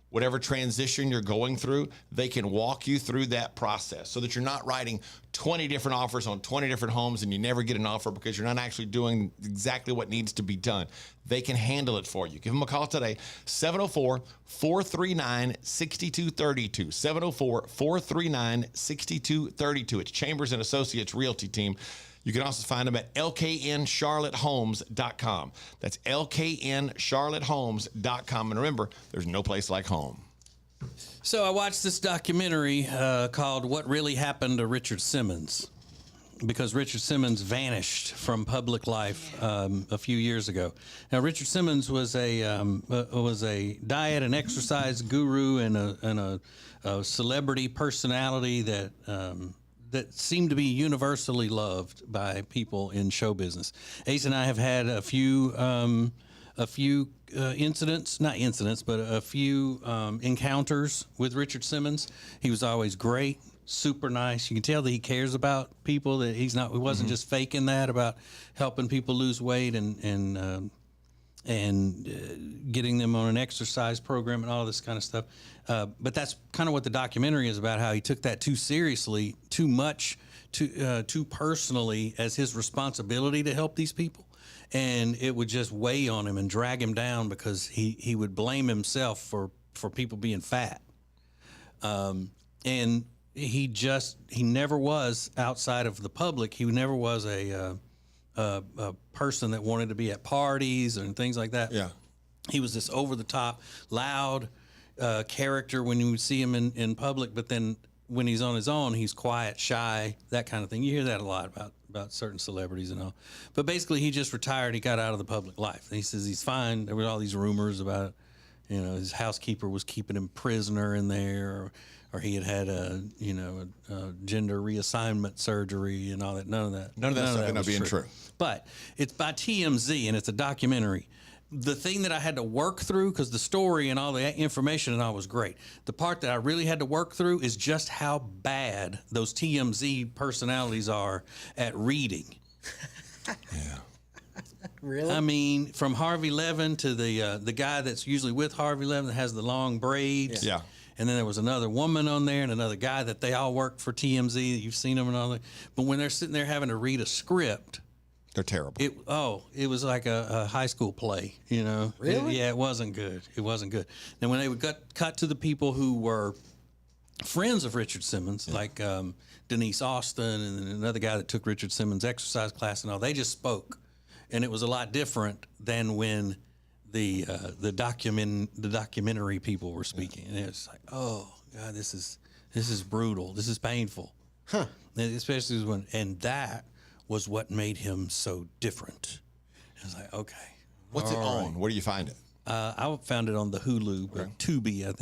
whatever transition you're going through, they can walk you through that process so that you're not writing 20 different offers on 20 different homes and you never get an offer because you're not actually doing exactly what needs to be done. They can handle it for you. Give them a call today, 704-439-6232, 704-439-6232. It's Chambers and Associates Realty Team. You can also find them at lkncharlottehomes.com. That's lkncharlottehomes.com. And remember, there's no place like home. So I watched this documentary called What Really Happened to Richard Simmons, because Richard Simmons vanished from public life a few years ago. Now, Richard Simmons was a diet and exercise guru and a celebrity personality that seemed to be universally loved by people in show business. Ace and I have had a few encounters with Richard Simmons. He was always great, super nice. You can tell that he cares about people, that he wasn't just faking that about helping people lose weight and getting them on an exercise program and all this kind of stuff. But that's kind of what the documentary is about, how he took that too seriously, too much, too personally as his responsibility to help these people. And it would just weigh on him and drag him down because he would blame himself for people being fat. And he never was, outside of the public, he never was a person that wanted to be at parties and things like that. Yeah. He was this over-the-top, loud character when you would see him in public, but then when he's on his own, he's quiet, shy, that kind of thing. You hear that a lot about certain celebrities and all. But basically, he just retired. He got out of the public life. He says he's fine. There were all these rumors about, his housekeeper was keeping him prisoner in there, or he had a gender reassignment surgery and all that. None of that ended up being true. But it's by TMZ, and it's a documentary. The thing that I had to work through, because the story and all the information and all was great, the part that I really had to work through is just how bad those TMZ personalities are at reading. Yeah. Really? I mean, from Harvey Levin to the guy that's usually with Harvey Levin that has the long braids. Yeah. And then there was another woman on there and another guy that they all work for TMZ. You've seen them and all that. But when they're sitting there having to read a script, They're terrible. It was like a high school play, Really? It wasn't good. It wasn't good. Now, when they would cut to the people who were friends of Richard Simmons, like Denise Austin and another guy that took Richard Simmons' exercise class and all, they just spoke. And it was a lot different than when the documentary people were speaking. And it was like, oh, God, this is brutal. This is painful. Huh. And especially and that was what made him so different. I was like, okay. What's it on? Where do you find it? I found it on the Hulu, or Tubi, I think.